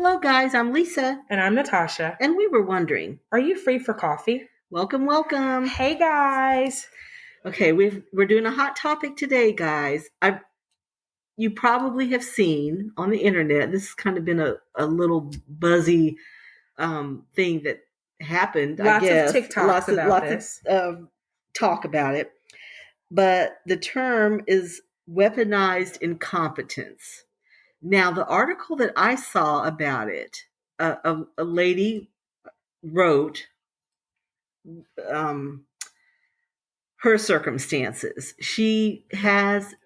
Hello, guys. I'm Lisa, And I'm Natasha. and we were wondering. Are you free for coffee? Welcome, welcome. Hey, guys. Okay, we're doing a hot topic today, guys. You probably have seen on the internet. This has kind of been a little buzzy thing that happened. I Lots of guess TikToks about this. Of talk about it. But the term is weaponized incompetence. Now, the article that I saw about it, a lady wrote um, her circumstances. She has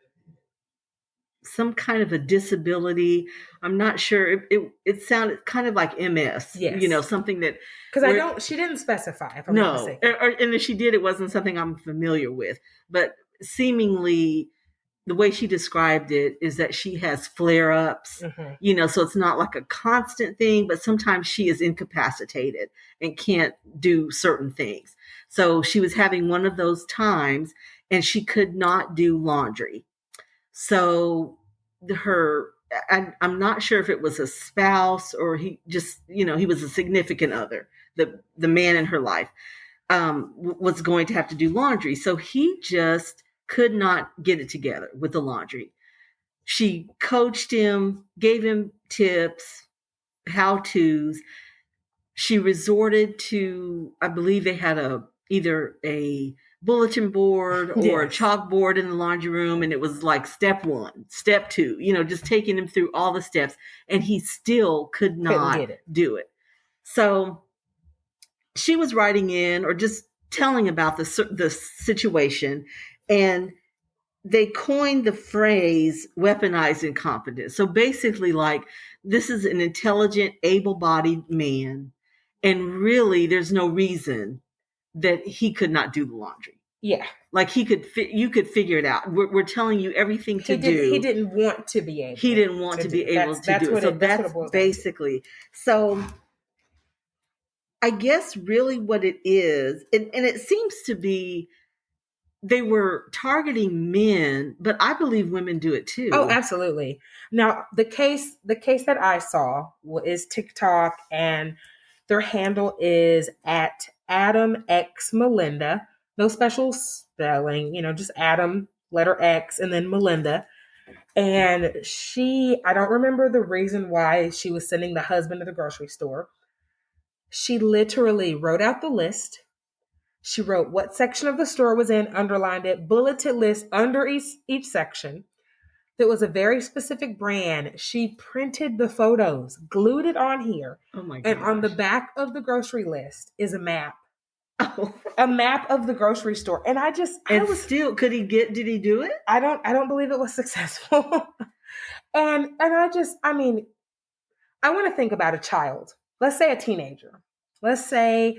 some kind of a disability. I'm not sure. It sounded kind of like MS. Yes. Something that Because she didn't specify, if I'm not mistaken. And if she did, it wasn't something I'm familiar with. But seemingly, the way she described it is that she has flare ups, so it's not like a constant thing, but sometimes she is incapacitated and can't do certain things. So she was having one of those times and she could not do laundry. So I'm not sure if it was a spouse or he just, he was a significant other, the man in her life, was going to have to do laundry. So he just could not get it together with the laundry. She coached him, gave him tips, how-tos. She resorted to, I believe they had either a bulletin board or a chalkboard in the laundry room, and it was like step 1, step 2, just taking him through all the steps, and he still could not do it. So she was writing in or just telling about the situation, and they coined the phrase weaponized incompetence. So basically, like, this is an intelligent, able-bodied man, and really there's no reason that he could not do the laundry. Yeah. Like you could figure it out. We're telling you everything to do. He didn't want to be able. He didn't want to be able to do it. So that's basically. So I guess really what it is, and it seems to be, they were targeting men, but I believe women do it too. Oh, absolutely. Now, the case that I saw is TikTok, and their handle is at Adam X Melinda. No special spelling, just Adam, letter X, and then Melinda. And I don't remember the reason why she was sending the husband to the grocery store. She literally wrote out the list. She wrote what section of the store was in, underlined it, bulleted list under each section. There was a very specific brand. She printed the photos, glued it on here. Oh my God. And on the back of the grocery list is a map. Oh. A map of the grocery store. And did he do it? I don't believe it was successful. and I want to think about a child. Let's say a teenager. Let's say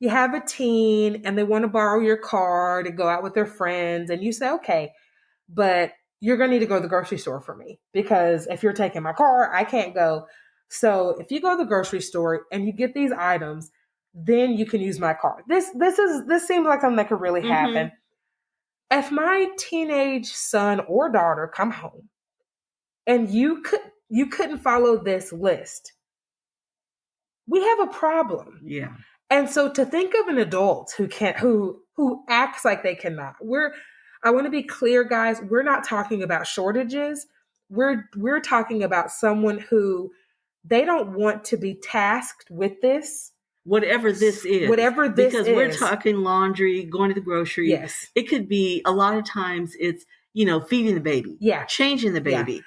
you have a teen and they want to borrow your car to go out with their friends, and you say, okay, but you're going to need to go to the grocery store for me, because if you're taking my car, I can't go. So if you go to the grocery store and you get these items, then you can use my car. This seems like something that could really happen. If my teenage son or daughter come home and you couldn't follow this list, we have a problem. Yeah. And so to think of an adult who acts like they cannot, I want to be clear, guys, we're not talking about shortages. We're talking about someone who they don't want to be tasked with this. Whatever this is. Because we're talking laundry, going to the grocery. Yes. It could be, a lot of times it's, feeding the baby. Yeah. Changing the baby. Yeah.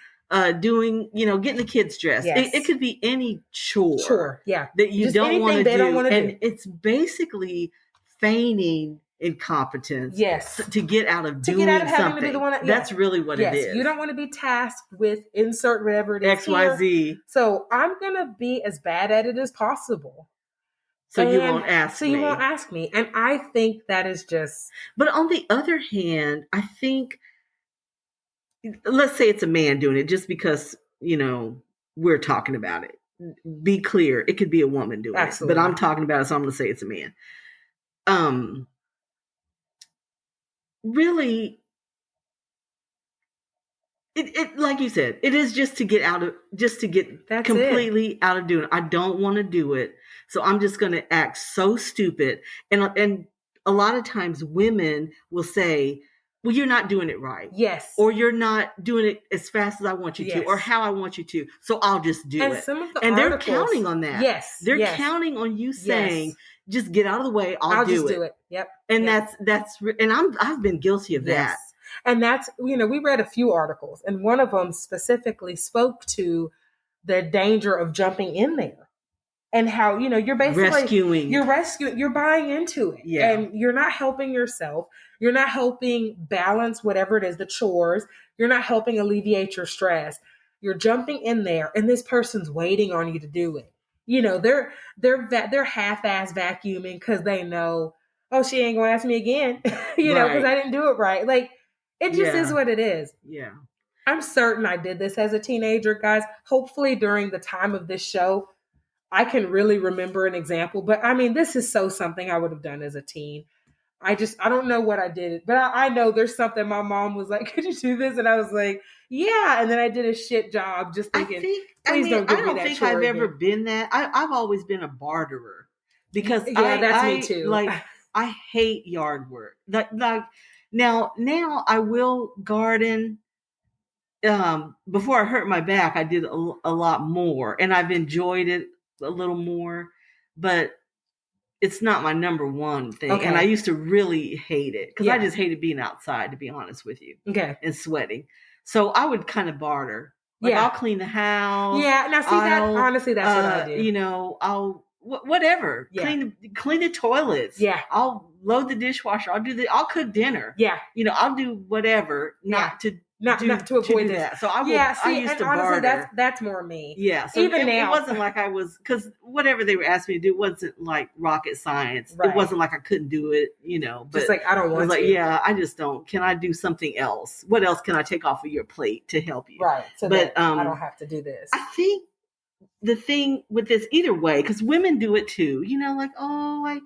Doing, getting the kids dressed. Yes. It could be any chore. Yeah. That you don't want to do. And it's basically feigning incompetence. Yes. To get out of doing something. To be the one that's really what it is. You don't want to be tasked with insert whatever it is. XYZ. Here. So I'm going to be as bad at it as possible. So you won't ask me. So you won't ask me. And I think that is just. But on the other hand, I think, let's say it's a man doing it, just because, we're talking about it. Be clear. It could be a woman doing it. But I'm talking about it, so I'm going to say it's a man. Really, It like you said, it is just to get That's completely out of doing it. I don't want to do it. So I'm just going to act so stupid. And a lot of times women will say, well, you're not doing it right. Yes. Or you're not doing it as fast as I want you to, or how I want you to. So I'll just do it. Some of the and articles, they're counting on that. Yes. They're counting on you saying, just get out of the way. I'll just do it. Yep. And I've been guilty of that. And that's, we read a few articles, and one of them specifically spoke to the danger of jumping in there and how, you're basically you're buying into it. Yeah. And you're not helping yourself. You're not helping balance whatever it is, the chores. You're not helping alleviate your stress. You're jumping in there, and this person's waiting on you to do it. They're half-ass vacuuming because they know, oh, she ain't gonna ask me again, because I didn't do it right. Like, it just is what it is. Yeah. I'm certain I did this as a teenager, guys. Hopefully during the time of this show, I can really remember an example. But I mean, this is so something I would have done as a teen. I don't know what I did. But I know there's something my mom was like, could you do this? And I was like, yeah. And then I did a shit job just thinking, please don't give me that. I don't think I've ever been that. I've always been a barterer. Because that's me too. Like, I hate yard work. Like now I will garden. Before I hurt my back, I did a lot more, and I've enjoyed it a little more, but it's not my number one thing. Okay. And I used to really hate it because I just hated being outside, to be honest with you. Okay. And sweating. So I would kind of barter. Like, I'll clean the house. Yeah. Now see, honestly, that's what I do. I'll whatever. Yeah. Clean the toilets. Yeah. I'll load the dishwasher. I'll cook dinner. Yeah. I'll do whatever not to avoid that. So I used to honestly, barter. that's more me. Yeah. So even now, it wasn't like I was, because whatever they were asking me to do wasn't like rocket science. Right. It wasn't like I couldn't do it, but just like, I don't want to. Like, yeah, I just don't. Can I do something else? What else can I take off of your plate to help you? Right. So that I don't have to do this. I think the thing with this, either way, because women do it too, like, oh,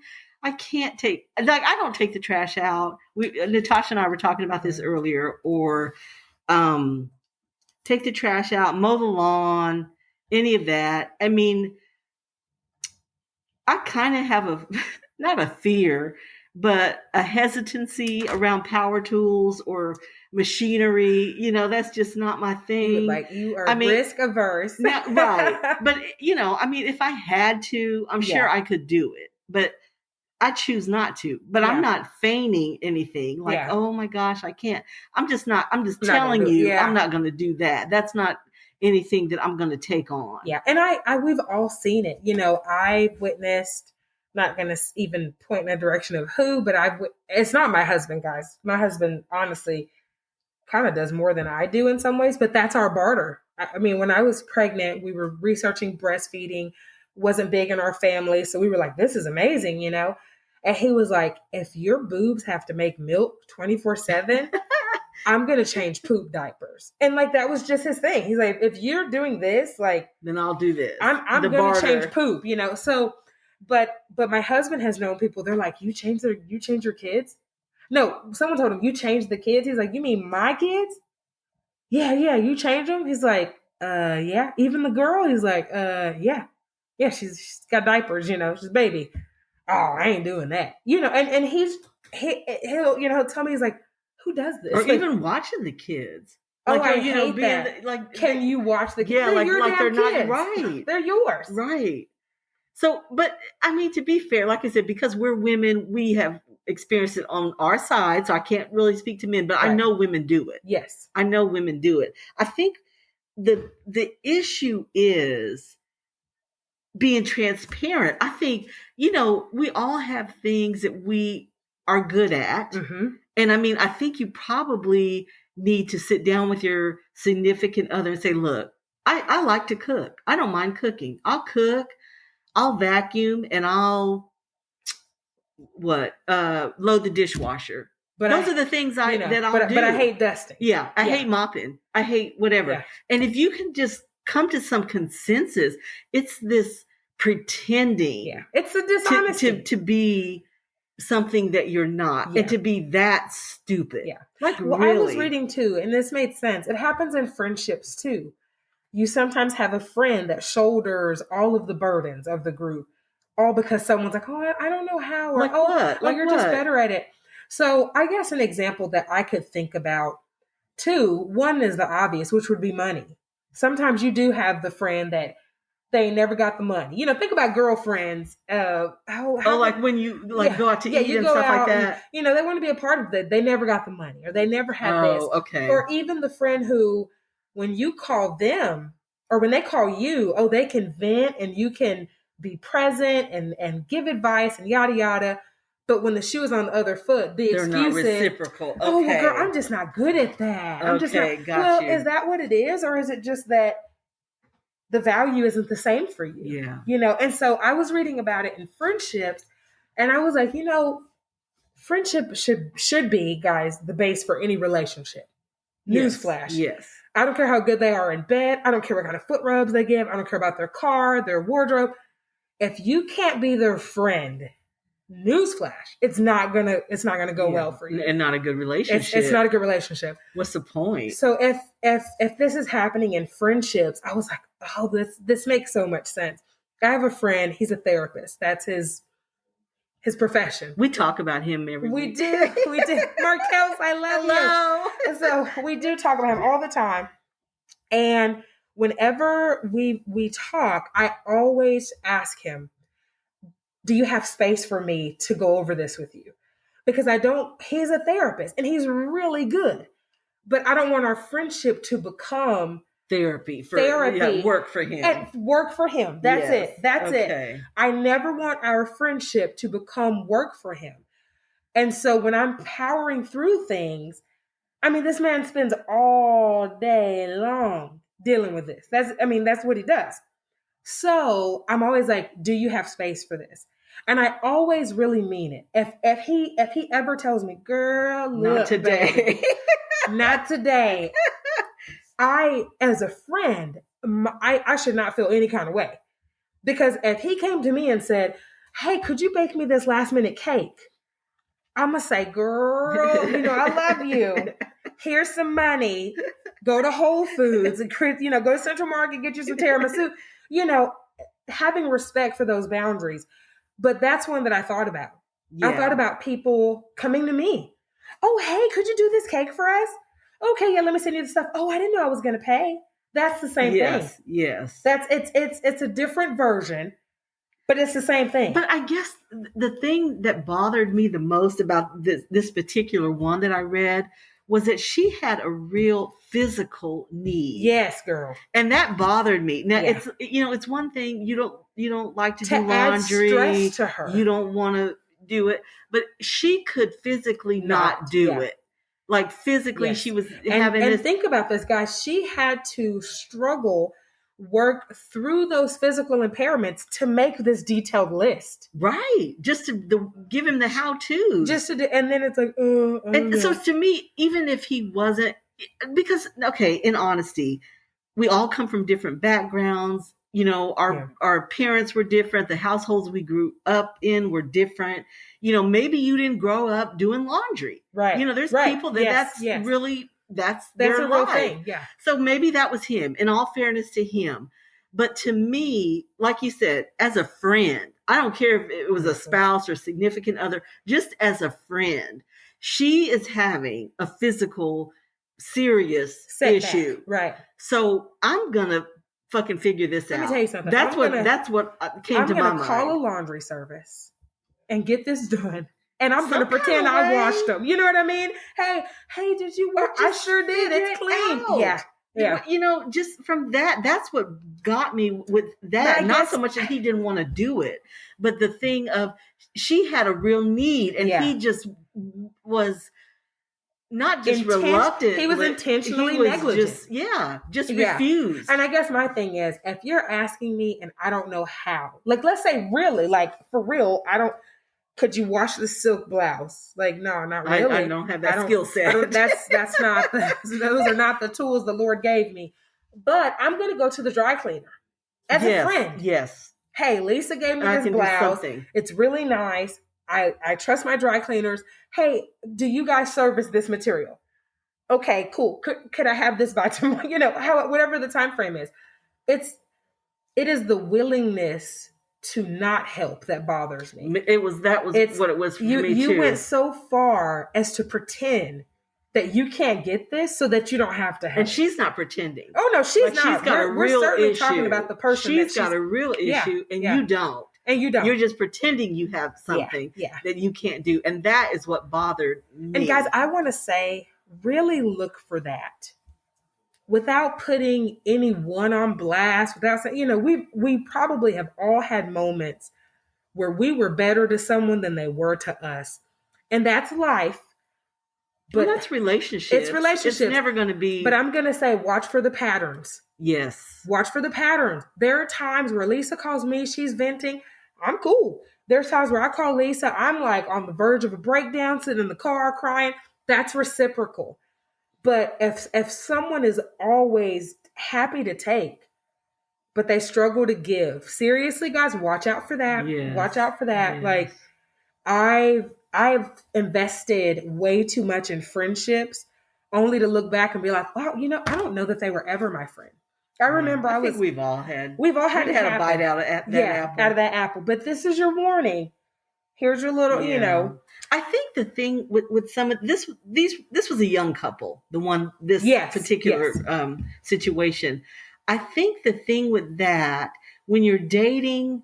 I can't take, like, I don't take the trash out. Natasha and I were talking about this earlier, or take the trash out, mow the lawn, any of that. I mean, I kind of have not a fear, but a hesitancy around power tools or machinery. That's just not my thing. Like, you are risk averse. Right. But, if I had to, I'm sure I could do it, but I choose not to. But I'm not feigning anything like, oh my gosh, I can't. I'm just telling you, I'm not going to do that. That's not anything that I'm going to take on. Yeah. And we've all seen it. I've witnessed, not going to even point in a direction of who, but it's not my husband, guys. My husband, honestly, kind of does more than I do in some ways, but that's our barter. I mean, when I was pregnant, we were researching breastfeeding, wasn't big in our family. So we were like, this is amazing, And he was like, if your boobs have to make milk 24/7, I'm going to change poop diapers. And like, that was just his thing. He's like, if you're doing this, like, then I'll do this. I'm going to change poop, So, but my husband has known people. They're like, you change your kids? No, someone told him, you changed the kids. He's like, you mean my kids? Yeah, you changed them. He's like, yeah. Even the girl. He's like, yeah, she's got diapers. She's a baby. Oh, I ain't doing that. And he'll tell me, he's like, who does this? Or like, even watching the kids. Like, I hate that. Like, can you watch the kids? Yeah, they're they're kids. not right. They're yours. Right. So, but I mean, to be fair, like I said, because we're women, we have experienced it on our side. So I can't really speak to men, but I know women do it. Yes. I know women do it. I think the issue is being transparent. I think, we all have things that we are good at. Mm-hmm. And I mean, I think you probably need to sit down with your significant other and say, look, I like to cook. I don't mind cooking. I'll cook, I'll vacuum, and I'll load the dishwasher. But those are the things I'll do. But I hate dusting. Yeah. I hate mopping. I hate whatever. Yeah. And if you can just come to some consensus, it's this pretending. Yeah. It's the dishonesty. To be something that you're not, and to be that stupid. Yeah. Like, well, really. I was reading too, and this made sense. It happens in friendships too. You sometimes have a friend that shoulders all of the burdens of the group, all because someone's like, oh, I don't know how, or like what? Like you're what? just better at it. So I guess an example that I could think about too, one is the obvious, which would be money. Sometimes you do have the friend that they never got the money. You know, think about girlfriends. Like when you go out to eat and stuff like that. And, they want to be a part of that. They never got the money, or they never had this. Okay. Or even the friend who, when you call them, or when they call you, they can vent and you can be present and give advice and yada yada. But when the shoe is on the other foot, the they're excuse not reciprocal. is, oh, well, girl, I'm just not good at that. I'm just not. Got you. Is that what it is, or is it just that the value isn't the same for you? Yeah. And so I was reading about it in friendships, and I was like, friendship should be, guys, the base for any relationship. Newsflash. Yes. I don't care how good they are in bed. I don't care what kind of foot rubs they give. I don't care about their car, their wardrobe. If you can't be their friend, newsflash, it's not gonna go well for you, and not a good relationship. It's not a good relationship. What's the point? So if this is happening in friendships, I was like, oh, this makes so much sense. I have a friend. He's a therapist. That's his profession. We talk about him every week. We did. Markels, I love you. And so we do talk about him all the time. And whenever we talk, I always ask him, do you have space for me to go over this with you? Because he's a therapist and he's really good, but I don't want our friendship to become therapy. Work for him. And work for him. That's it. That's it. I never want our friendship to become work for him. And so when I'm powering through things, this man spends all day long dealing with this. That's what he does. So I'm always like, do you have space for this? And I always really mean it. If he ever tells me, girl, look, not today, baby, not today, I, as a friend, I should not feel any kind of way. Because if he came to me and said, hey, could you bake me this last minute cake? I'm going to say, girl, I love you. Here's some money. Go to Whole Foods and, go to Central Market, get you some tiramisu. Having respect for those boundaries. But that's one that I thought about. Yeah. I thought about people coming to me. Oh, hey, could you do this cake for us? Okay, yeah, let me send you the stuff. Oh, I didn't know I was going to pay. That's the same thing. Yes. It's a different version, but it's the same thing. But I guess the thing that bothered me the most about this particular one that I read was that she had a real physical need. Yes, girl. And that bothered me. Now it's one thing you don't like to do laundry. Add stress to her. You don't want to do it, but she could physically not do it. Like physically, she was having this. And think about this, guys. She had to work through those physical impairments to make this detailed list. Right. Just to give him the how-to. And then it's like, and so to me, even if he wasn't, because, okay, in honesty, we all come from different backgrounds. Our parents were different. The households we grew up in were different. Maybe you didn't grow up doing laundry. Right. There's people that's really, that's their a life. real thing. Yeah. So maybe that was him, in all fairness to him. But to me, like you said, as a friend, I don't care if it was a spouse or significant other, just as a friend, she is having a physical, serious issue. Right. So I'm going to fucking figure this out. Let me tell you something. That's what came to my mind. I'm going to call a laundry service and get this done. And I'm going to pretend I washed them. You know what I mean? Hey, did you wash? I sure did. It's clean. Out. Yeah. Yeah. Just from that's what got me with that. Not so much that he didn't want to do it, but the thing of she had a real need and he just was not just reluctant. He was intentionally negligent. Just refused. And I guess my thing is, if you're asking me and I don't know how, like, let's say really, like for real, could you wash the silk blouse? Like, no, not really. I don't have that skill set. That's not, those are not the tools the Lord gave me. But I'm going to go to the dry cleaner as a friend. Yes. Hey, Lisa gave me this blouse. It's really nice. I trust my dry cleaners. Hey, do you guys service this material? Okay, cool. Could I have this by tomorrow? Whatever the time frame is. It is the willingness to not help that bothers me. What it was for me too. You went so far as to pretend that you can't get this so that you don't have to help. And she's not pretending. Oh no, she's not. She's got a real certainly issue. Talking about the person. She's got a real issue, and you don't. And you don't. You're just pretending you have something that you can't do, and that is what bothered me. And guys, I want to say, really look for that. Without putting anyone on blast, without saying, we probably have all had moments where we were better to someone than they were to us. And that's life. But that's relationships. It's relationships. It's never going to be. But I'm going to say, watch for the patterns. Yes. Watch for the patterns. There are times where Lisa calls me, she's venting. I'm cool. There's times where I call Lisa, I'm like on the verge of a breakdown, sitting in the car crying. That's reciprocal. But if someone is always happy to take, but they struggle to give, seriously, guys, watch out for that. Yes. Watch out for that. Yes. Like, I've invested way too much in friendships only to look back and be like, wow, I don't know that they were ever my friend. I remember I think we've all had a bite out of that apple. Out of that apple. But this is your warning. Here's your little, I think the thing with some of this was a young couple, particular situation. I think the thing with that, when you're dating,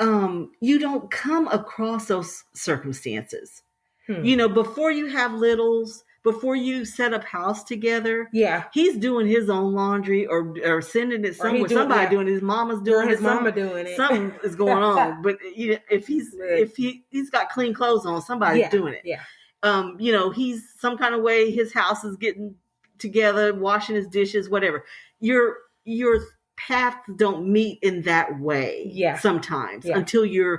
you don't come across those circumstances. Before you have littles, before you set up house together, he's doing his own laundry or sending it somewhere. Somebody doing it. His mama's doing it. His mama doing it. Something is going on. But if he's got clean clothes on, somebody's doing it. Yeah. He's some kind of way. His house is getting together, washing his dishes, whatever. Your paths don't meet in that way. Sometimes until you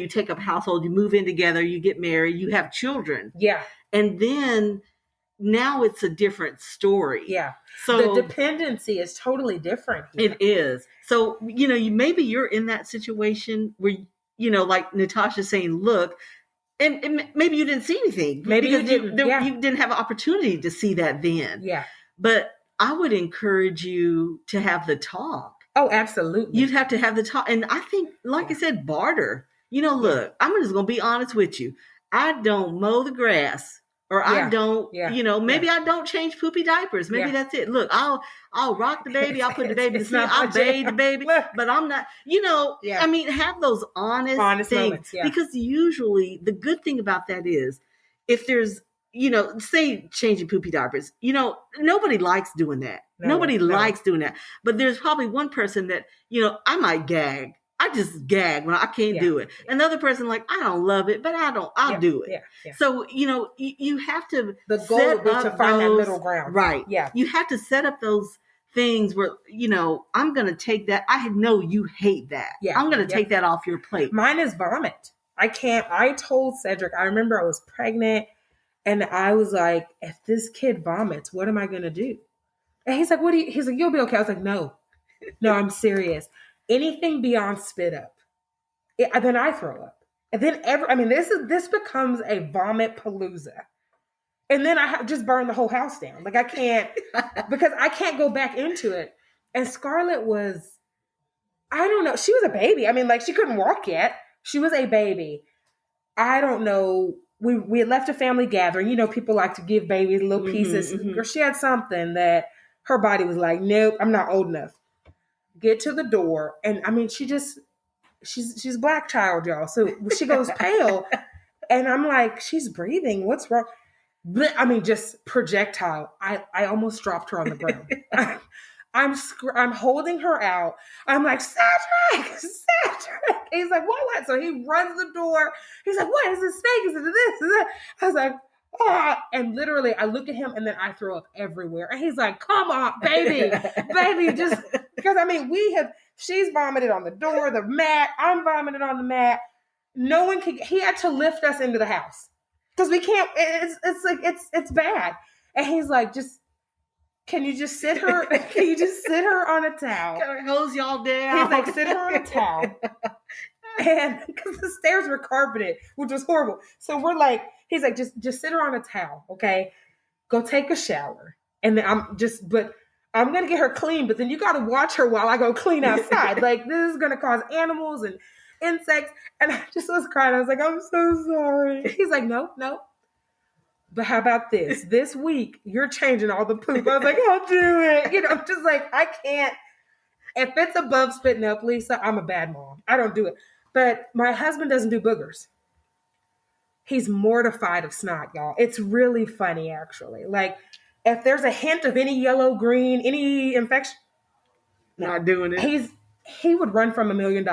take up household, you move in together, you get married, you have children. And then now it's a different story. So the dependency is totally different here. It is. So, maybe you're in that situation where, like Natasha's saying, look, and maybe you didn't see anything. Maybe because you didn't. You didn't have an opportunity to see that then. But I would encourage you to have the talk. Oh, absolutely. You'd have to have the talk. And I think, like I said, barter. Look, I'm just going to be honest with you. I don't mow the grass. Or I don't, maybe I don't change poopy diapers. Maybe that's it. Look, I'll rock the baby. I'll put the baby to sleep. I'll bathe the baby. But I'm not, I mean, have those honest things. Moments, Because usually the good thing about that is if there's, say changing poopy diapers, nobody likes doing that. Nobody likes doing that. But there's probably one person that, I might gag. I just gag when I can't do it. Another person like, I don't love it, but I'll do it. So, you have to the goal is to find that middle ground. Right. You have to set up those things where, I'm going to take that. I know you hate that. I'm going to take that off your plate. Mine is vomit. I told Cedric, I remember I was pregnant and I was like, if this kid vomits, what am I going to do? And he's like, he's like, you'll be okay. I was like, no, I'm serious. Anything beyond spit up, then I throw up. And then this becomes a vomit palooza. And then I just burn the whole house down. Like I can't, because I can't go back into it. And Scarlett was, I don't know. She was a baby. I mean, like she couldn't walk yet. She was a baby. I don't know. We had left a family gathering. People like to give babies little pieces. Or she had something that her body was like, nope, I'm not old enough. Get to the door, and I mean, she's a black child, y'all. So she goes pale, and I'm like, she's breathing. What's wrong? But, I mean, just projectile. I almost dropped her on the ground. I'm holding her out. I'm like, Cedric. He's like, what? So he runs the door. He's like, what is this snake? Is it this? Is that? I was like, oh, and literally I look at him and then I throw up everywhere. And he's like, come on, baby, just because she's vomited on the door, the mat, I'm vomited on the mat. No one he had to lift us into the house because we can't, it's bad. And he's like, can you just sit her on a towel? Can I hose y'all down? He's like, sit her on a towel. And because the stairs were carpeted, which was horrible. So we're like, he's like, just sit her on a towel, okay? Go take a shower. And then but I'm going to get her clean, but then you got to watch her while I go clean outside. Like, this is going to cause animals and insects. And I just was crying. I was like, I'm so sorry. He's like, no. But how about this? This week, you're changing all the poop. I was like, I'll do it. You know, I'm just like, I can't. If it's above spitting up, Lisa, I'm a bad mom. I don't do it. But my husband doesn't do boogers. He's mortified of snot, y'all. It's really funny, actually. Like, if there's a hint of any yellow, green, any infection, not doing it. He would run from $1 million.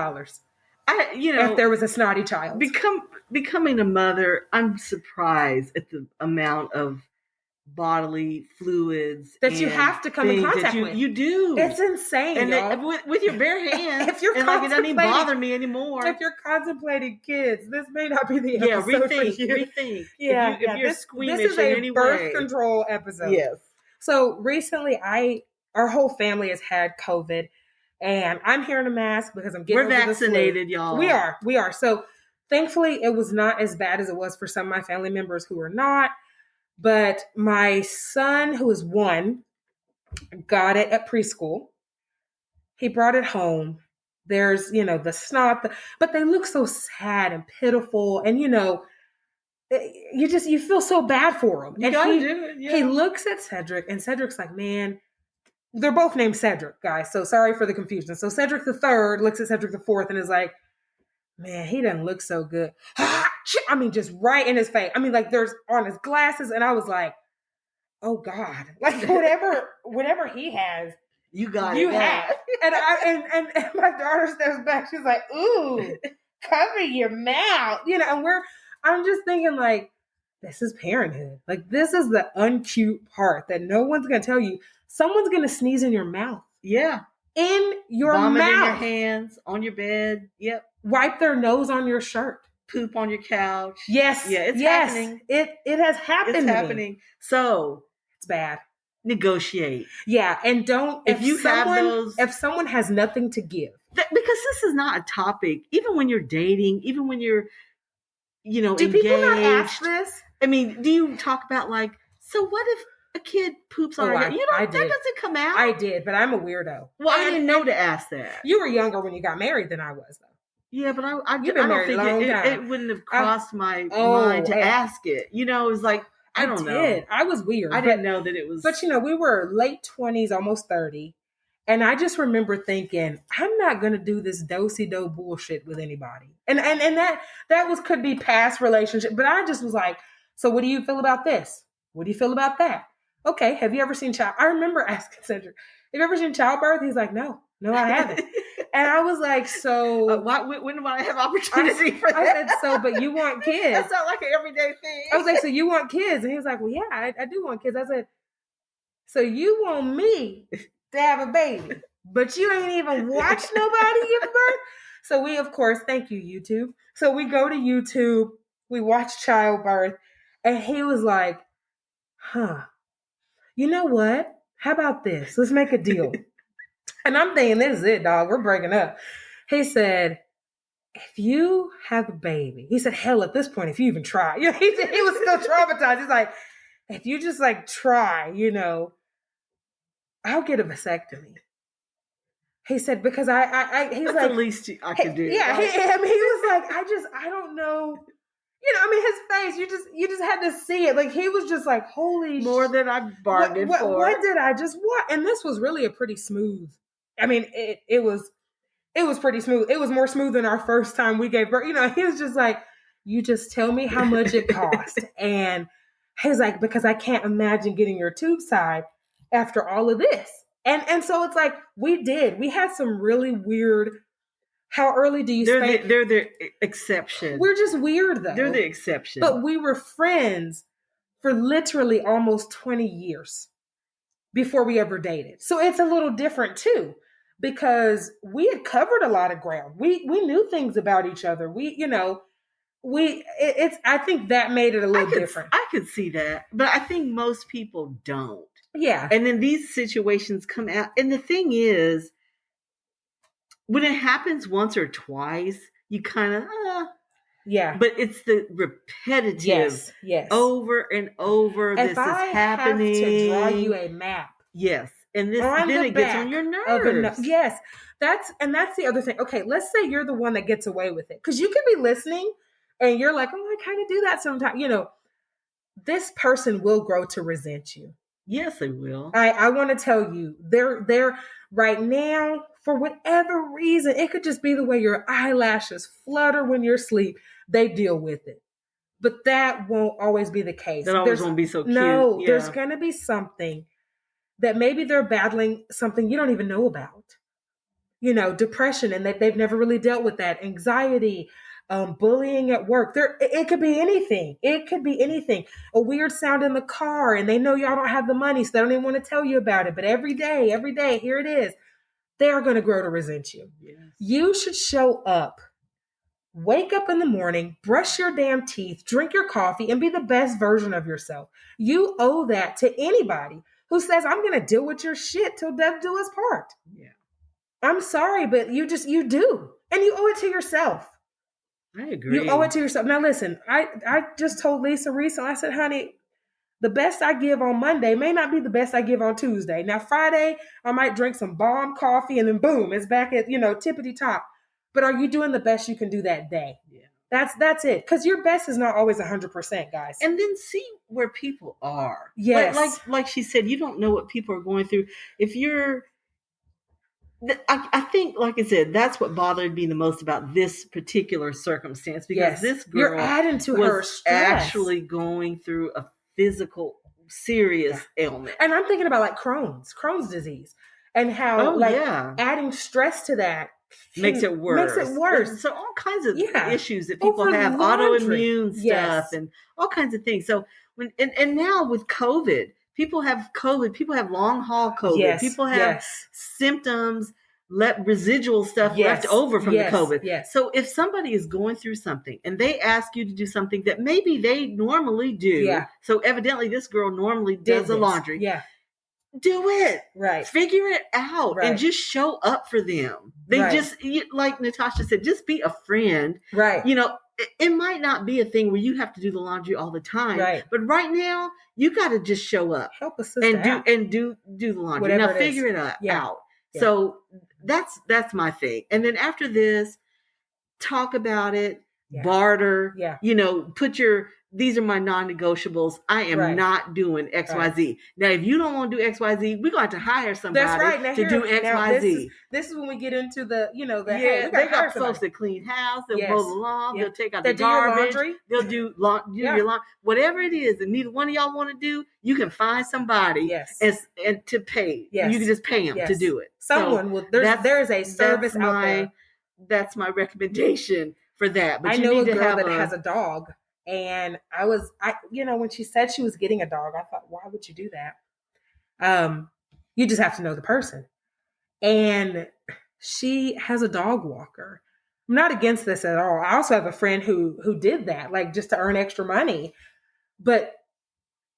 If there was a snotty child. Becoming a mother, I'm surprised at the amount of bodily fluids that you have to come in contact with. You do. It's insane, and y'all. With your bare hands. If you're and like it doesn't even bother me anymore. If you're contemplating kids, this may not be the episode for you. Rethink. Yeah, if you're squeamish this is in a any birth way. control episode. Yes. So recently, our whole family has had COVID, and I'm here in a mask because I'm getting. We're vaccinated, y'all. We are. So thankfully, it was not as bad as it was for some of my family members who are not. But my son, who is 1, got it at preschool. He brought it home. There's, the snot, but they look so sad and pitiful. And, you feel so bad for him. You gotta do it. Yeah. He looks at Cedric, and Cedric's like, man, they're both named Cedric, guys. So sorry for the confusion. So Cedric the third looks at Cedric the fourth and is like, man, he doesn't look so good. I mean, just right in his face. I mean, like, there's on his glasses, and I was like, oh God, like whatever he has, you got you it. have. And my daughter steps back. She's like, ooh, cover your mouth, And I'm just thinking, like, this is parenthood. Like, this is the uncute part that no one's gonna tell you. Someone's gonna sneeze in your mouth. Yeah, in your vomit mouth, in your hands, on your bed. Yep. Wipe their nose on your shirt. Poop on your couch. Yes. Yeah, it's happening. It has happened. It's happening. So it's bad. Negotiate. Yeah, and don't if someone has nothing to give. Because this is not a topic. Even when you're dating, even when you're, do engaged. People not ask this? I mean, do you talk about like, so what if a kid poops on her? That doesn't come out. I did, but I'm a weirdo. Well, I didn't know to ask that. You were younger when you got married than I was, though. Yeah, but I You've been married don't a long think time. it wouldn't have crossed my mind to ask it. It was like, I don't know. I was weird. I didn't know that it was. But, we were late 20s, almost 30. And I just remember thinking, I'm not going to do this do-si-do bullshit with anybody. And that could be past relationship. But I just was like, so what do you feel about this? What do you feel about that? Okay, have you ever seen I remember asking Cedric, have you ever seen childbirth? He's like, no, I haven't. And I was like, so... when do I have opportunity for that? I said, so, but you want kids. That's not like an everyday thing. I was like, so you want kids? And he was like, well, yeah, I do want kids. I said, so you want me to have a baby, but you ain't even watched nobody give birth? So we, of course, thank you, YouTube. So we go to YouTube, we watch childbirth, and he was like, huh, you know what? How about this? Let's make a deal. And I'm thinking, this is it, dog. We're breaking up. He said, if you have a baby, he said, hell, at this point, if you even try, he was still traumatized. He's like, if you just like try, I'll get a vasectomy. He said, because he's that's like, the least I could do. Yeah. He was like, I don't know. His face, you just had to see it. Like, he was just like, holy more than I bargained for. What did I just want? And this was really a pretty smooth. I mean, it was pretty smooth. It was more smooth than our first time we gave birth. He was just like, you just tell me how much it cost. And he's like, because I can't imagine getting your tube tied after all of this. And so it's like, we had some really weird. How early do you spank? They're the exception. We're just weird, though. They're the exception. But we were friends for literally almost 20 years before we ever dated. So it's a little different, too, because we had covered a lot of ground. We knew things about each other. I think that made it a little different. I could see that, but I think most people don't. Yeah. And then these situations come out. And the thing is, when it happens once or twice, you kind of, yeah. But it's the repetitive, yes, over and over. If This I is happening. have to draw you a map, yes, and on then the it gets on back your of a nerves. yes, that's the other thing. Okay, let's say you're the one that gets away with it, because you can be listening and you're like, oh, I kind of do that sometimes. This person will grow to resent you. Yes, they will. I want to tell you, they're right now, for whatever reason, it could just be the way your eyelashes flutter when you're asleep. They deal with it. But that won't always be the case. That always won't be so cute. No, there's going to be something that maybe they're battling, something you don't even know about. Depression, and that they've never really dealt with that. Anxiety, bullying at work. It could be anything. It could be anything. A weird sound in the car, and they know y'all don't have the money, so they don't even want to tell you about it. But every day, here it is. They're going to grow to resent you. Yes. You should show up. Wake up in the morning, brush your damn teeth, drink your coffee, and be the best version of yourself. You owe that to anybody who says, I'm going to deal with your shit till death do us part. Yeah. I'm sorry, but you do. And you owe it to yourself. I agree. You owe it to yourself. Now, listen, I just told Lisa recently, I said, honey, the best I give on Monday may not be the best I give on Tuesday. Now, Friday, I might drink some bomb coffee, and then boom, it's back at, tippity top. But are you doing the best you can do that day? Yeah. That's it. Because your best is not always 100%, guys. And then see where people are. Yes. Like she said, you don't know what people are going through. If you're, I think, like I said, that's what bothered me the most about this particular circumstance, because this girl, you're adding to was her stress. actually going through a physical, serious ailment. And I'm thinking about like Crohn's disease, and how adding stress to that makes it worse. So all kinds of issues that people have, autoimmune stuff and all kinds of things. So and now with COVID, people have long haul COVID. People have symptoms, residual stuff left over from the COVID. Yes. So if somebody is going through something and they ask you to do something that maybe they normally do, so evidently this girl normally does the laundry. Yeah. Do it. Right. Figure it out and just show up for them. They just, like Natasha said, just be a friend. Right. It might not be a thing where you have to do the laundry all the time. Right. But right now, you got to just show up. Help a sister out. And do the laundry. Whatever now figure it out. Yeah. So that's my thing. And then after this, talk about it. Barter. Yeah. These are my non-negotiables. I am not doing XYZ. Right. Now, if you don't want to do XYZ, we're going to hire somebody to do XYZ. This is when we get into the, they got folks that clean house, they'll mow the lawn, they'll take out the garbage, they'll do your laundry, whatever it is that neither one of y'all want to do, you can find somebody and to pay. Yes. You can just pay them to do it. Someone will. There's a service out there. That's my recommendation for that. But I know a girl that has a dog. And when she said she was getting a dog, I thought, why would you do that? You just have to know the person. And she has a dog walker. I'm not against this at all. I also have a friend who did that, like just to earn extra money. But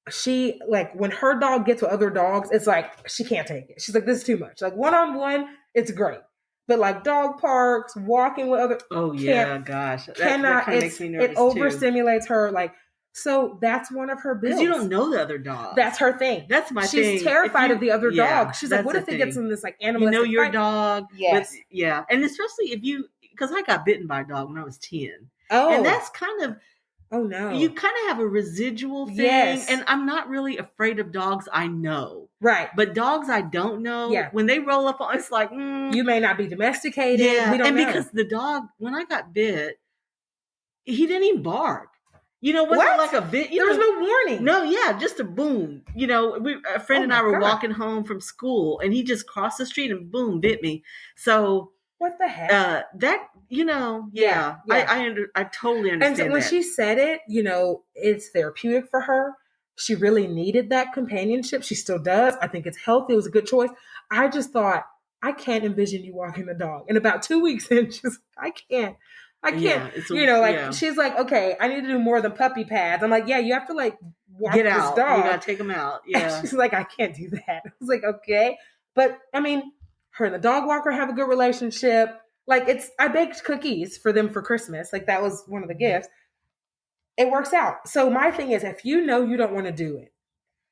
she, like, when her dog gets with other dogs, it's like, she can't take it. She's like, this is too much. Like, one-on-one, it's great. But like dog parks, walking with other, gosh, that makes me nervous. It overstimulates her. Like, so that's one of her bills. Because you don't know the other dog. That's her thing. That's my thing. She's terrified of the other dog. She's like, what if it gets in this like animalistic your fight? dog? Yes. And especially because I got bitten by a dog when I was 10. Oh. And that's kind of, oh no. You kind of have a residual thing. Yes. And I'm not really afraid of dogs I know. Right. But dogs I don't know, when they roll up on, it's like, you may not be domesticated. Yeah. We don't know. Because the dog, when I got bit, he didn't even bark. Wasn't like a bit. There was no warning. No, just a boom. A friend and I were walking home from school, and he just crossed the street and boom, bit me. So what the heck? I totally understand. And when she said it, it's therapeutic for her. She really needed that companionship. She still does. I think it's healthy. It was a good choice. I just thought, I can't envision you walking the dog. And about 2 weeks in, I can't. She's like, okay, I need to do more than puppy pads. I'm like, yeah, you have to like walk Get this out. dog. You gotta take him out. Yeah. And she's like, I can't do that. I was like, okay. But I mean, her and the dog walker have a good relationship. Like I baked cookies for them for Christmas. Like that was one of the gifts. It works out. So my thing is, if you know you don't want to do it,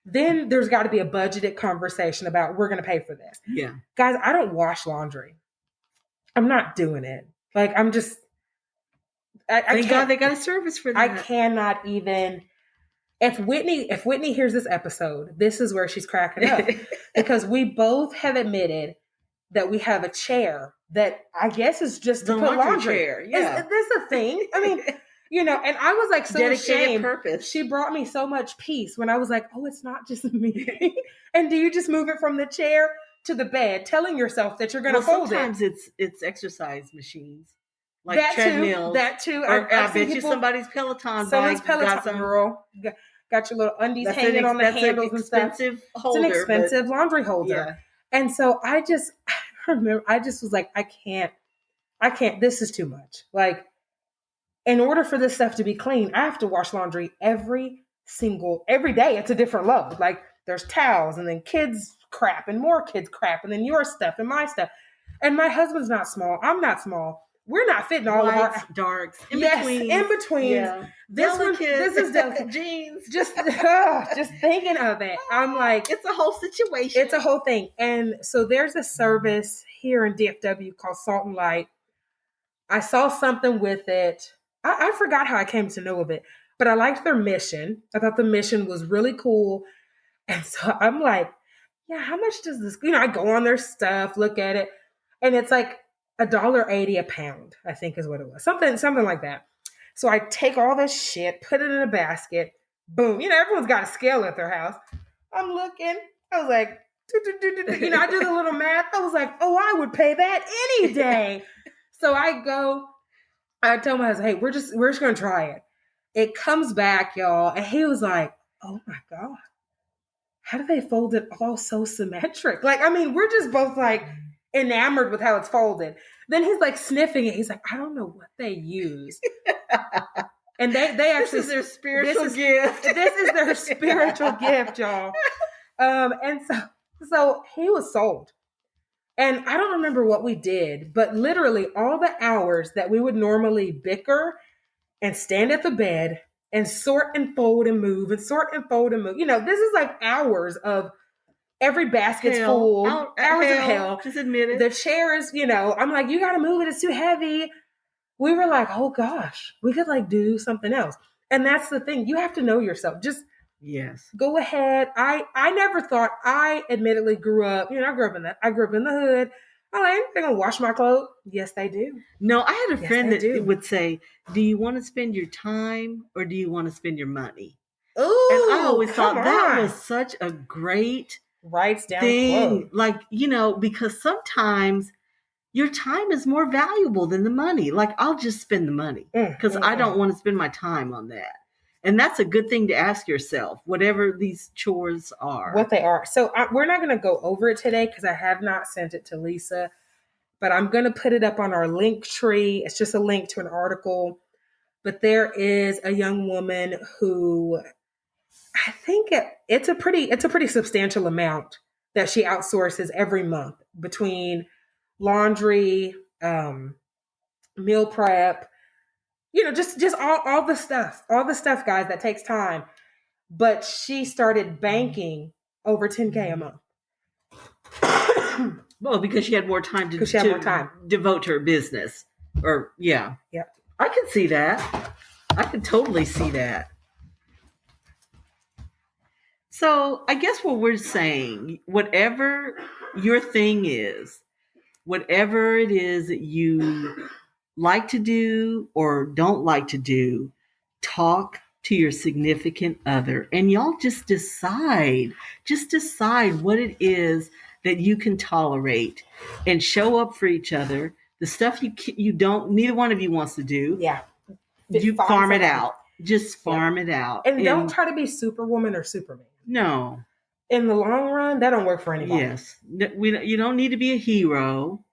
then there's got to be a budgeted conversation about we're going to pay for this. Yeah. Guys, I don't wash laundry. I'm not doing it. Like I'm just. Thank God they got a service for that. I cannot even. If Whitney hears this episode, this is where she's cracking up because we both have admitted that we have a chair that I guess is just to put laundry. Chair. Yeah, is this a thing? I mean, and I was like so ashamed. Purpose. She brought me so much peace when I was like, oh, it's not just me. And do you just move it from the chair to the bed, telling yourself that you're going to fold sometimes it? Sometimes it's exercise machines. Like treadmills. That too. I bet you somebody's Peloton bike got some girl. Got your little undies hanging on the handles and stuff. It's an expensive laundry holder. Yeah. And so I just was like, I can't, this is too much. Like, in order for this stuff to be clean, I have to wash laundry every day. It's a different load. Like there's towels and then kids crap and more kids crap and then your stuff and my stuff. And my husband's not small. I'm not small. We're not fitting all Lights, of our darks, in between. Yeah. This is delicate jeans. Just thinking of it, I'm like, it's a whole situation. It's a whole thing. And so there's a service here in DFW called Salt and Light. I saw something with it. I forgot how I came to know of it, but I liked their mission. I thought the mission was really cool. And so I'm like, yeah, how much does this? I go on their stuff, look at it, and it's like $1.80 a pound, I think is what it was. Something like that. So I take all this shit, put it in a basket, boom. Everyone's got a scale at their house. I'm looking. I was like, I do the little math. I was like, oh, I would pay that any day. So I tell my husband, hey, we're just going to try it. It comes back, y'all. And he was like, oh my God, how do they fold it all so symmetric? Like, I mean, we're just both like, enamored with how it's folded. Then he's like sniffing it. He's like, I don't know what they use. And they actually, this is their spiritual gift. This is their spiritual gift, y'all. And so he was sold. And I don't remember what we did, but literally all the hours that we would normally bicker and stand at the bed and sort and fold and move and sort and fold and move. This is like hours of every basket's full. Hours of hell. Just admit it. The chairs, I'm like, you got to move it. It's too heavy. We were like, oh gosh, we could like do something else. And that's the thing. You have to know yourself. Just go ahead. I never thought, I admittedly grew up, I grew up in the hood. I'm like, they're going to wash my clothes. Yes, they do. No, I had a friend that would say, do you want to spend your time or do you want to spend your money? Ooh, and I always thought that was such a great writes down thing. Quote. Like, because sometimes your time is more valuable than the money. Like, I'll just spend the money because I don't want to spend my time on that. And that's a good thing to ask yourself, whatever these chores are. What they are. So we're not going to go over it today because I have not sent it to Lisa, but I'm going to put it up on our link tree. It's just a link to an article. But there is a young woman who, I think it's a pretty substantial amount that she outsources every month between laundry, meal prep, just all the stuff, guys, that takes time. But she started banking over $10K a month. Well, because she had more time to devote to her business. Or yeah. I can see that. I can totally see that. So I guess what we're saying, whatever your thing is, whatever it is that you like to do or don't like to do, talk to your significant other and y'all just decide what it is that you can tolerate and show up for each other. The stuff you don't, neither one of you wants to do. Yeah. You farm it out. Just farm it out. And don't try to be Superwoman or Superman. No. In the long run, that don't work for anybody. Yes. You don't need to be a hero,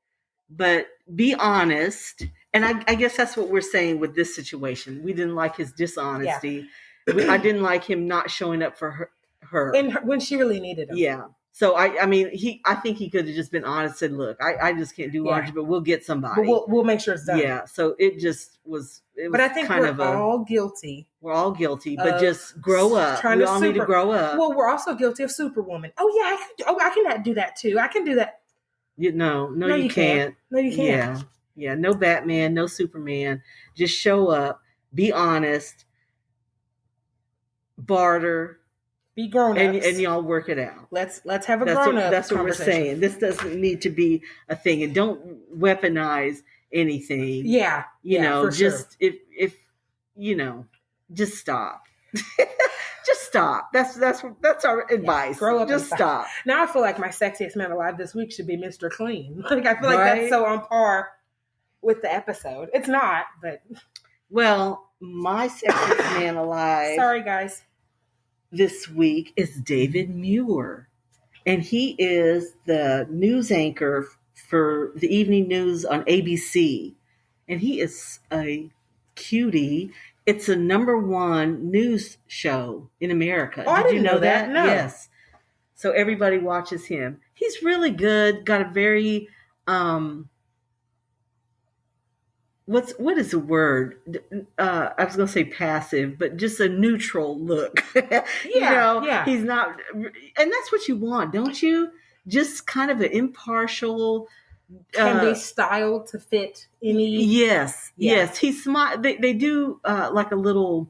but be honest. And I guess that's what we're saying with this situation. We didn't like his dishonesty. Yeah. I didn't like him not showing up for her. When she really needed him. Yeah. So I mean, I think he could have just been honest and said, look, I just can't do laundry, but we'll get somebody. But we'll make sure it's done. Yeah. So it was but I think we're all guilty. We're all guilty, but just grow up. We all need to grow up. Well, we're also guilty of Superwoman. Oh yeah, I can do that too. I can do that. No, you can't. No, you can't. Yeah. No Batman, no Superman. Just show up, be honest, barter. Be grown ups. And y'all work it out. Let's have a grown up. That's what we're saying. This doesn't need to be a thing, and don't weaponize anything. Yeah. You know, just sure. if you know, just stop. Just stop. That's our advice. Grow up. Just stop. Now I feel like my sexiest man alive this week should be Mr. Clean. Like I feel like that's so on par with the episode. It's not, but well, my sexiest man alive. Sorry, guys. This week is David Muir, and he is the news anchor for the evening news on ABC, and he is a cutie. It's a #1 news show in America. Oh, Did you know that? No. Yes. So everybody watches him. He's really good. Got a very what is the word? I was going to say passive, but just a neutral look. He's not, and that's what you want, don't you? Just kind of an impartial. Can be styled to fit any. Yes. He's smart. They do like a little,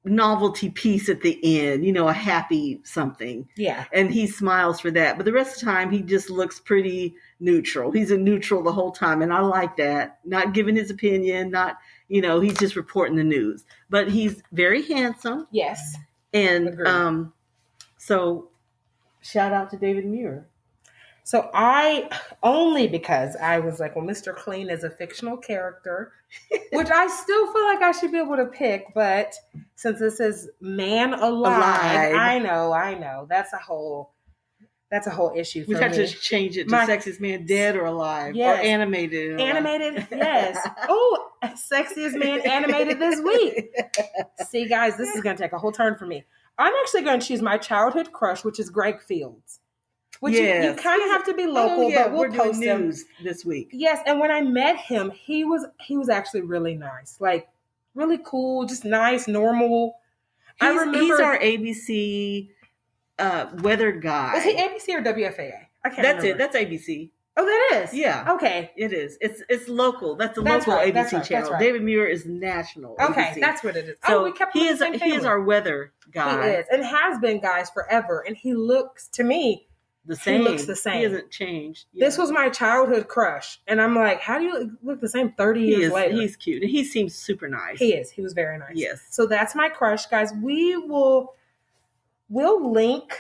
novelty piece at the end, a happy something. Yeah. And he smiles for that. But the rest of the time, he just looks pretty neutral. He's a neutral the whole time. And I like that. Not giving his opinion, not, he's just reporting the news. But he's very handsome. Yes. And so shout out to David Muir. So because I was like, well, Mr. Clean is a fictional character, which I still feel like I should be able to pick. But since this is man alive. I know. That's a whole issue for me. We got to change it to sexiest man dead or alive. Yes. Or animated. Animated, yes. Oh, sexiest man animated this week. See, guys, this is going to take a whole turn for me. I'm actually going to choose my childhood crush, which is Greg Fields. Which you kind of have to be local, but we'll post him this week. Yes, and when I met him, he was actually really nice, like really cool, just nice, normal. He's our ABC weather guy. Is he ABC or WFAA? I can't remember. That's ABC. Oh, that is? Yeah. Okay. It is. It's local. That's a local ABC channel. Right. David Muir is national. Okay, ABC. That's what it is. So we kept he is our weather guy. He is, and has been, guys, forever. And he looks, to me, the same. He looks the same. He hasn't changed. Yeah. This was my childhood crush. And I'm like, how do you look the same 30 years later? He's cute. And he seems super nice. He is. He was very nice. Yes. So that's my crush, guys. we'll link,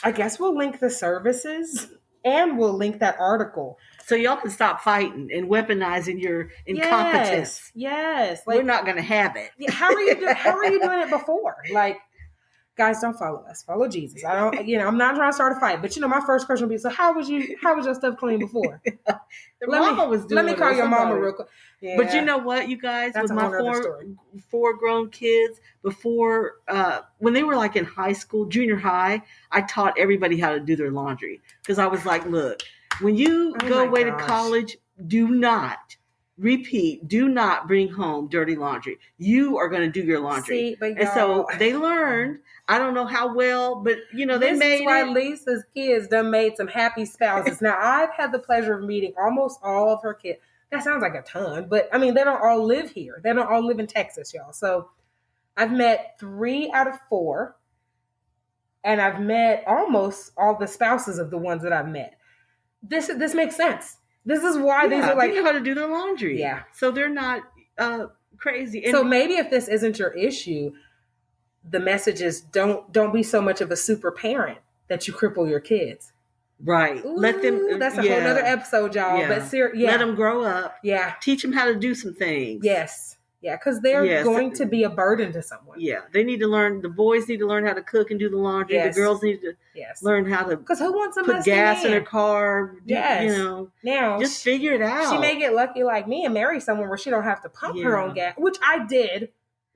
I guess we'll link the services and we'll link that article. So y'all can stop fighting and weaponizing your incompetence. Yes. Like, we're not going to have it. How are you doing it before? Like, guys, don't follow us. Follow Jesus. I'm not trying to start a fight, but my first question would be, so how was your stuff clean before? Let me call your mama real quick. Yeah. But you know what, you guys, with my four grown kids, before, when they were like in high school, junior high, I taught everybody how to do their laundry. Because I was like, look, when you go away to college, do not bring home dirty laundry. You are going to do your laundry. See, and so they learned. I don't know how well, but they made it. This is why Lisa's kids done made some happy spouses. Now, I've had the pleasure of meeting almost all of her kids. That sounds like a ton, but I mean, they don't all live here. They don't all live in Texas, y'all. So I've met 3 out of 4, and I've met almost all the spouses of the ones that I've met. This makes sense. This is why these are like, they know how to do their laundry. Yeah. So they're not crazy. And so maybe if this isn't your issue, the message is don't be so much of a super parent that you cripple your kids. Right. Ooh, let them. That's a whole nother episode, y'all. Yeah. But let them grow up. Yeah. Teach them how to do some things. Yes. Yeah, because they're going to be a burden to someone. Yeah, they need to learn. The boys need to learn how to cook and do the laundry. Yes. The girls need to learn how to. Because who wants to put gas in their car? Yes. Now just figure it out. She may get lucky like me and marry someone where she don't have to pump her own gas, which I did.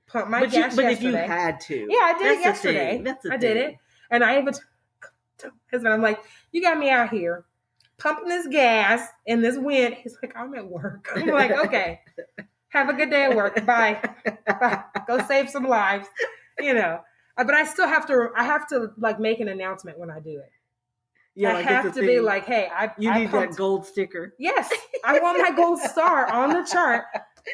Pump my gas yesterday. But if you had to, I did it yesterday. That's the thing. I did it. And I even told my husband, I'm like, you got me out here pumping this gas in this wind. He's like, I'm at work. I'm like, okay, have a good day at work. Bye. Bye. Go save some lives, you know. But I still have to like make an announcement when I do it. Yeah, I have to be like, hey, you need that gold sticker. Yes, I want my gold star on the chart.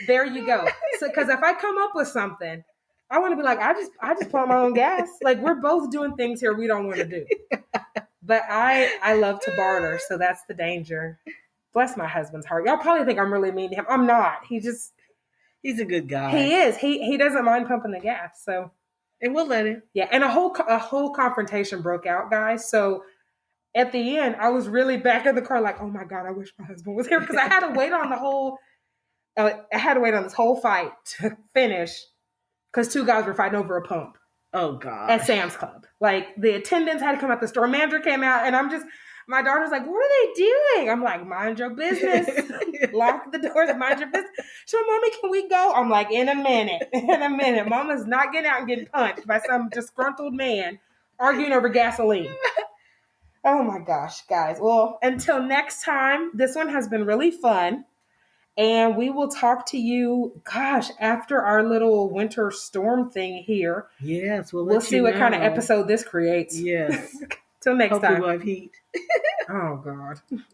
There you go. So, because if I come up with something, I want to be like, I just pump my own gas. Like, we're both doing things here we don't want to do. But I love to barter, so that's the danger. Bless my husband's heart. Y'all probably think I'm really mean to him. I'm not. He's a good guy. He is. He doesn't mind pumping the gas. So, and we'll let him. Yeah, and a whole confrontation broke out, guys. So at the end, I was really back in the car, like, oh my God, I wish my husband was here, because I had to wait on this whole fight to finish, because two guys were fighting over a pump. Oh God! At Sam's Club, like the attendants had to come out, the store manager came out, and my daughter's like, what are they doing? I'm like, mind your business. Lock the doors, mind your business. So, Mommy, can we go? I'm like, in a minute. Mama's not getting out and getting punched by some disgruntled man arguing over gasoline. Oh my gosh, guys. Well, until next time, this one has been really fun. And we will talk to you, after our little winter storm thing here. Yes, we'll see what kind of episode this creates. Yes. Till next time. Hopefully we'll have heat. Oh, God.